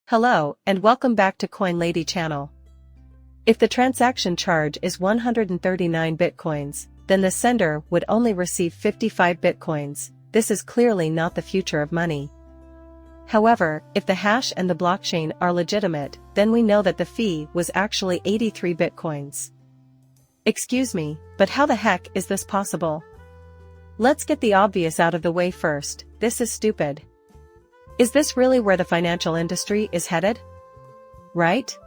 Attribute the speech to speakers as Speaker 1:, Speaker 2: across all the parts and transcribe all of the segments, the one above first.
Speaker 1: Hello, and welcome back to Coin Lady channel. If the transaction charge is 139 bitcoins, then the sender would only receive 55 bitcoins. This is clearly not the future of money. However, if the hash and the blockchain are legitimate, then we know that the fee was actually 83 bitcoins. Excuse me, but how the heck is this possible? Let's get the obvious out of the way first. This is stupid. Is this really where the financial industry is headed? Right?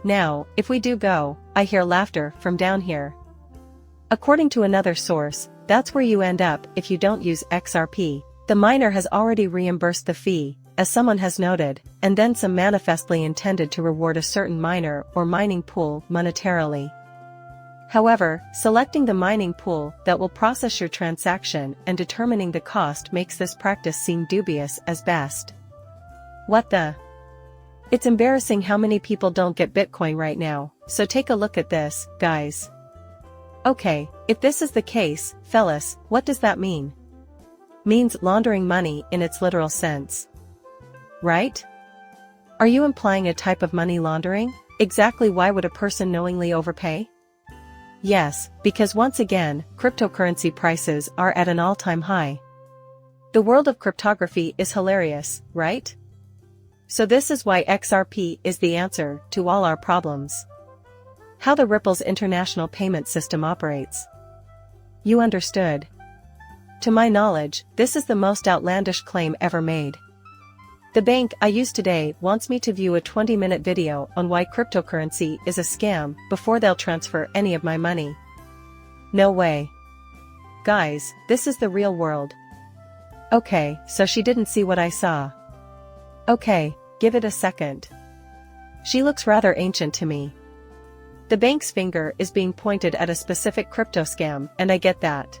Speaker 1: Now, if we do go, I hear laughter from down here. According to another source, that's where you end up if you don't use XRP. The miner has already reimbursed the fee, as someone has noted, and then some manifestly intended to reward a certain miner or mining pool monetarily. However, selecting the mining pool that will process your transaction and determining the cost makes this practice seem dubious as best. What the? It's embarrassing how many people don't get Bitcoin right now, so take a look at this, guys. Okay, if this is the case, fellas, what does that mean? Means laundering money in its literal sense. Right? Are you implying a type of money laundering? Exactly why would a person knowingly overpay? Yes, because once again, cryptocurrency prices are at an all-time high. The world of cryptography is hilarious, right? So this is why XRP is the answer to all our problems. How the Ripple's international payment system operates. You understood. To my knowledge, this is the most outlandish claim ever made. The bank I use today wants me to view a 20-minute video on why cryptocurrency is a scam before they'll transfer any of my money. No way. Guys, this is the real world. Okay, so she didn't see what I saw. Okay, give it a second. She looks rather ancient to me. The bank's finger is being pointed at a specific crypto scam, and I get that.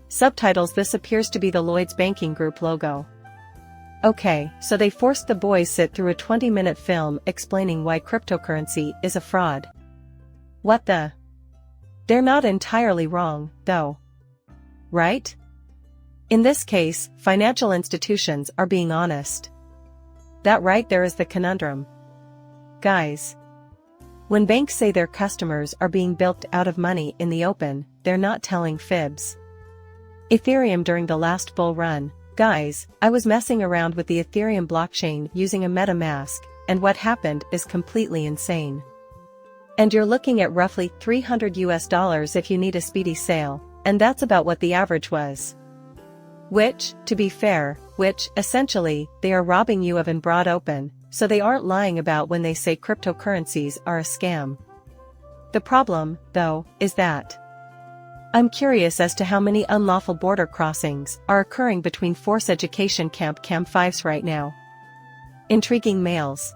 Speaker 1: Subtitles: this appears to be the Lloyds Banking Group logo. Okay, so they forced the boys sit through a 20-minute film explaining why cryptocurrency is a fraud. What the? They're not entirely wrong, though. Right? In this case, financial institutions are being honest. That right there is the conundrum. Guys. When banks say their customers are being bilked out of money in the open, they're not telling fibs. Ethereum during the last bull run. Guys, I was messing around with the Ethereum blockchain using a MetaMask, and what happened is completely insane. And you're looking at roughly $300 if you need a speedy sale, and that's about what the average was. Which, to be fair, essentially, they are robbing you of in broad open, so they aren't lying about when they say cryptocurrencies are a scam. The problem, though, is that I'm curious as to how many unlawful border crossings are occurring between Force Education Camp 5s right now. Intriguing mails.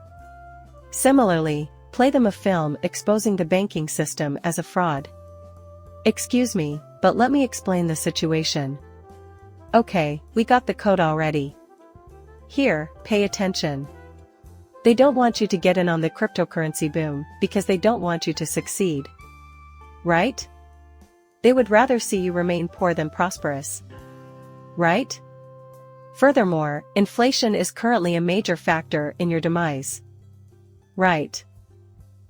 Speaker 1: Similarly, play them a film exposing the banking system as a fraud. Excuse me, but let me explain the situation. Okay, we got the code already. Here, pay attention. They don't want you to get in on the cryptocurrency boom because they don't want you to succeed. Right? They would rather see you remain poor than prosperous. Right? Furthermore, inflation is currently a major factor in your demise. Right.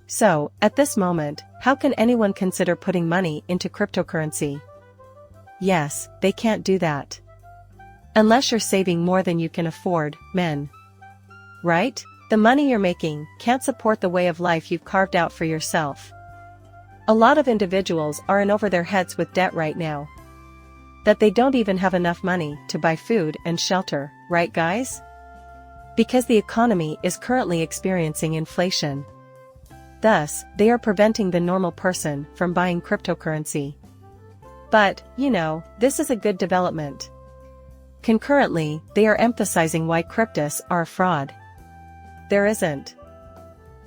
Speaker 1: So, at this moment, how can anyone consider putting money into cryptocurrency? Yes, they can't do that. Unless you're saving more than you can afford, men. Right? The money you're making can't support the way of life you've carved out for yourself. A lot of individuals are in over their heads with debt right now. That they don't even have enough money to buy food and shelter, right guys? Because the economy is currently experiencing inflation. Thus, they are preventing the normal person from buying cryptocurrency. But, you know, this is a good development. Concurrently, they are emphasizing why cryptos are a fraud. There isn't.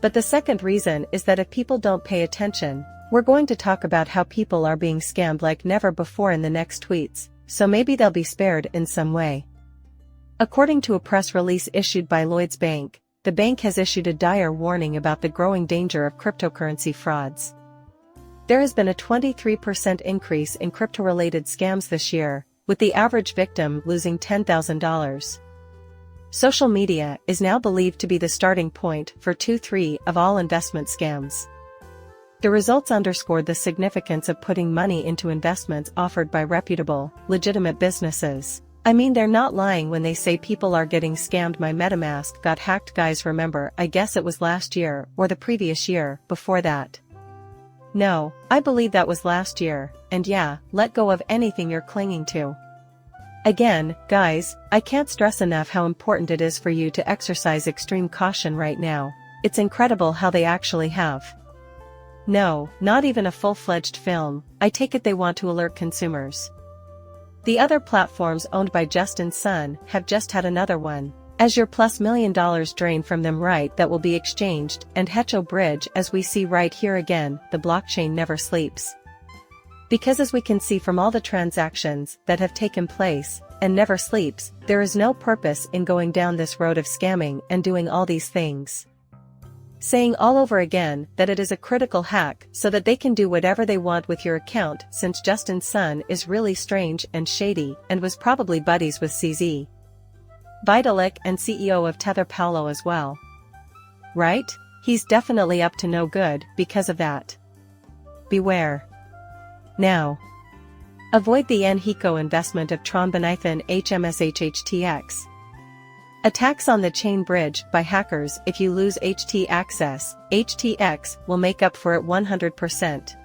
Speaker 1: But the second reason is that if people don't pay attention, we're going to talk about how people are being scammed like never before in the next tweets, so maybe they'll be spared in some way. According to a press release issued by Lloyds Bank, the bank has issued a dire warning about the growing danger of cryptocurrency frauds. There has been a 23% increase in crypto-related scams this year, with the average victim losing $10,000. Social media is now believed to be the starting point for 2/3 of all investment scams. The results underscored the significance of putting money into investments offered by reputable, legitimate businesses. I mean, they're not lying when they say people are getting scammed. My MetaMask got hacked, guys. Remember, I guess it was last year or the previous year before that. No, I believe that was last year, and yeah, let go of anything you're clinging to. Again, guys, I can't stress enough how important it is for you to exercise extreme caution right now. It's incredible how they actually have. No, not even a full-fledged film. I take it they want to alert consumers. The other platforms owned by Justin's son have just had another one. As your plus $1 million drain from them, right, that will be exchanged, and Hecho Bridge, as we see right here again, the blockchain never sleeps. Because as we can see from all the transactions that have taken place, and never sleeps, there is no purpose in going down this road of scamming and doing all these things. Saying all over again that it is a critical hack so that they can do whatever they want with your account, since Justin's son is really strange and shady and was probably buddies with CZ Vitalik and CEO of Tether Paolo as well. Right? He's definitely up to no good because of that. Beware. Now. Avoid the NHECO investment of Tron Benithan HMSHHTX. Attacks on the chain bridge by hackers. If you lose HT access, HTX will make up for it 100%.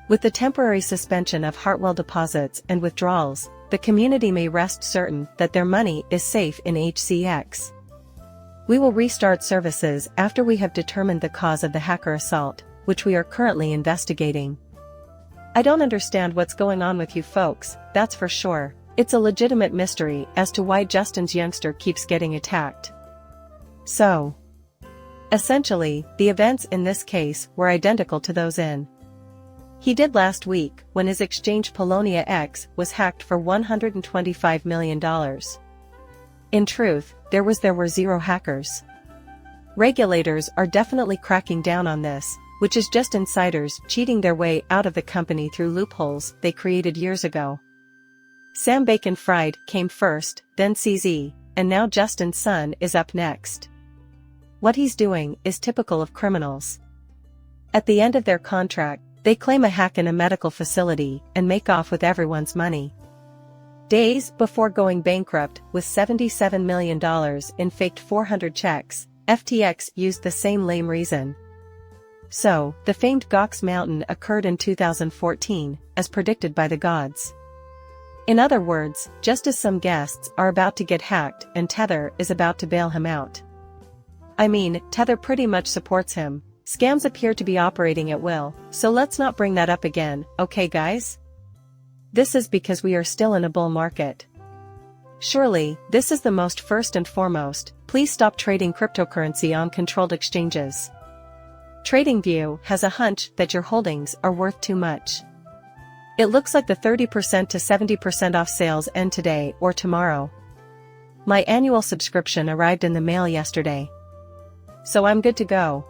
Speaker 1: With the temporary suspension of Hartwell deposits and withdrawals, the community may rest certain that their money is safe in HCX. We will restart services after we have determined the cause of the hacker assault, which we are currently investigating. I don't understand what's going on with you folks, that's for sure. It's a legitimate mystery as to why Justin's youngster keeps getting attacked. So, essentially, the events in this case were identical to those in he did last week when his exchange Polonia X was hacked for $125 million. In truth, there were zero hackers. Regulators are definitely cracking down on this, which is just insiders cheating their way out of the company through loopholes they created years ago. Sam Bacon-Fried came first, then CZ, and now Justin's son is up next. What he's doing is typical of criminals. At the end of their contract, they claim a hack in a medical facility and make off with everyone's money. Days before going bankrupt with $77 million in faked 400 checks, FTX used the same lame reason. So, the famed Gox Mountain occurred in 2014, as predicted by the gods. In other words, just as some guests are about to get hacked and Tether is about to bail him out. I mean, Tether pretty much supports him. Scams appear to be operating at will, so let's not bring that up again, okay guys? This is because we are still in a bull market. Surely, this is the most first and foremost, please stop trading cryptocurrency on controlled exchanges. TradingView has a hunch that your holdings are worth too much. It looks like the 30% to 70% off sales end today or tomorrow. My annual subscription arrived in the mail yesterday. So I'm good to go.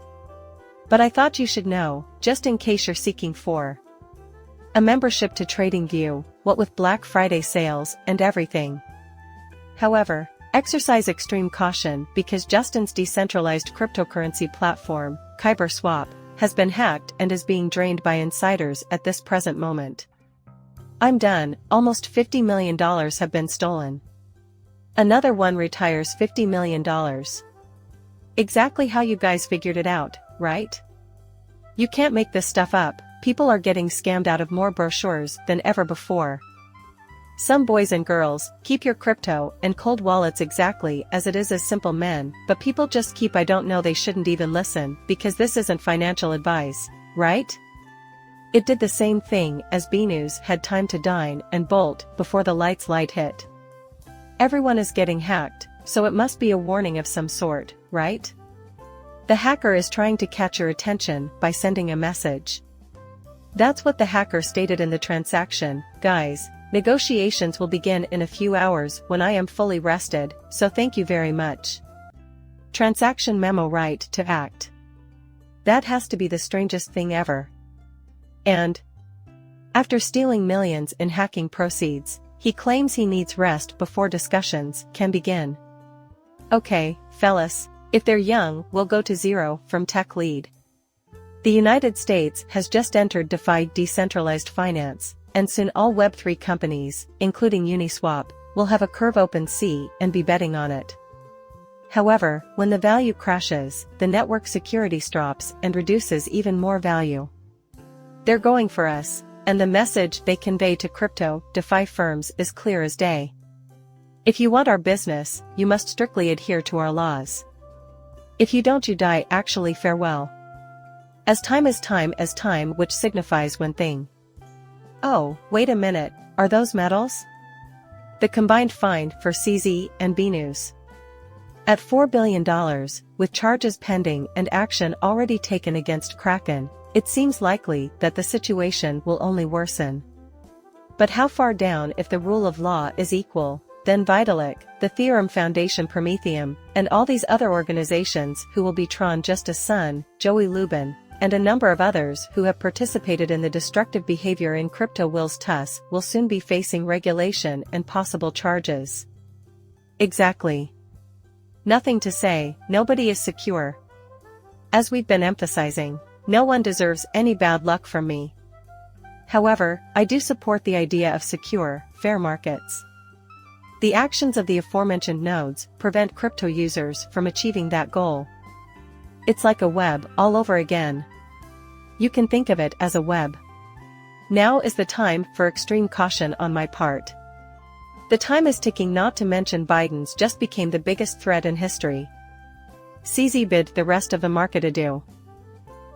Speaker 1: But I thought you should know, just in case you're seeking for a membership to TradingView, what with Black Friday sales and everything. However, exercise extreme caution because Justin's decentralized cryptocurrency platform, Kyber Swap, has been hacked and is being drained by insiders at this present moment. I'm done, almost $50 million have been stolen. Another one retires $50 million. Exactly how you guys figured it out, right? You can't make this stuff up, people are getting scammed out of more brochures than ever before. Some boys and girls, keep your crypto and cold wallets exactly as it is as simple men, but people just keep I don't know they shouldn't even listen because this isn't financial advice, right? It did the same thing as B News had time to dine and bolt before the light hit. Everyone is getting hacked, so it must be a warning of some sort, right? The hacker is trying to catch your attention by sending a message. That's what the hacker stated in the transaction, guys. Negotiations will begin in a few hours when I am fully rested, so thank you very much. Transaction memo right to act. That has to be the strangest thing ever. And after stealing millions in hacking proceeds, he claims he needs rest before discussions can begin. Okay, fellas, if they're young, we'll go to zero from tech lead. The United States has just entered DeFi decentralized finance, and soon all Web3 companies, including Uniswap, will have a curve OpenSea and be betting on it. However, when the value crashes, the network security drops and reduces even more value. They're going for us, and the message they convey to crypto DeFi firms is clear as day. If you want our business, you must strictly adhere to our laws. If you don't, you die. Actually, farewell. As time is time, as time, which signifies one thing. Oh, wait a minute, are those metals? The combined fine for CZ and BNews. At $4 billion, with charges pending and action already taken against Kraken, it seems likely that the situation will only worsen. But how far down if the rule of law is equal? Then Vitalik, the Theorem Foundation, Prometheum, and all these other organizations who will be Tron Justice Sun, Joey Lubin, and a number of others who have participated in the destructive behavior in crypto will soon be facing regulation and possible charges. Exactly. Nothing to say, nobody is secure. As we've been emphasizing, no one deserves any bad luck from me. However, I do support the idea of secure, fair markets. The actions of the aforementioned nodes prevent crypto users from achieving that goal. It's like a web all over again. You can think of it as a web. Now is the time for extreme caution on my part. The time is ticking, not to mention Biden's just became the biggest threat in history. CZ bid the rest of the market adieu.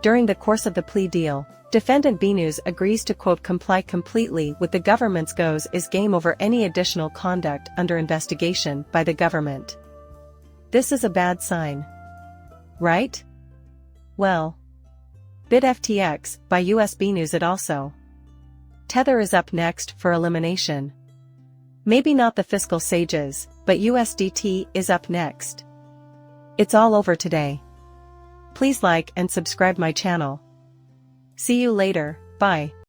Speaker 1: During the course of the plea deal, defendant BNews agrees to quote comply completely with the government's goes is game over any additional conduct under investigation by the government. This is a bad sign. Right? Well. Bid FTX by US BNews it also. Tether is up next for elimination. Maybe not the fiscal sages, but USDT is up next. It's all over today. Please like and subscribe my channel. See you later, bye.